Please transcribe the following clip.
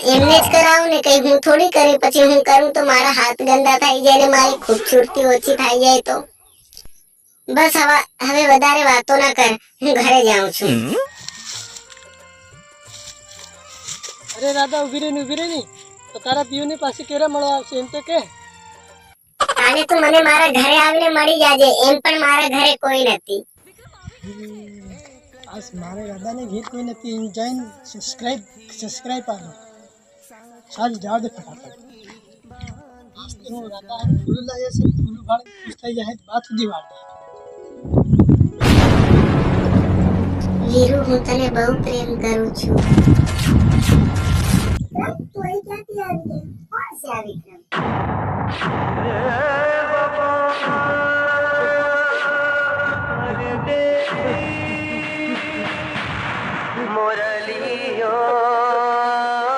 એમને જ કરાવું ને, કઈ હું થોડી કરી, પછી હું કરું તો મારા હાથ ગંદા થઈ જાય ને મારી ખૂબસૂરતી ઓછી થઈ જાય તો. બસ હવે વધારે વાતો ના કર, હું ઘરે જાઉં છું. અરે રાધા ઉભી રહે ની તો તારા પીયુની પાસે કેરા મળવા આવશે એમ તો કે. કાલે તું મને મારા ઘરે આવીને મળી જાજે, એમ પણ મારા ઘરે કોઈ નથી. આજ મારે રાધાને ઘેર કોઈ નથી, જઈને સબસ્ક્રાઇબ આપો. ચાલ જાવ દે ફટાફટ. આજ તો હું રાધા ફૂલ લાવ્યા છે, ફૂલ ભાડ ખુશ થઈ જાય બાત સુધી વાળ. વીરુ, હું તને બહુ પ્રેમ કરું છું. તું અહીં ક્યાંથી આવી ગઈ? કોણ છે આ વિક્રમ?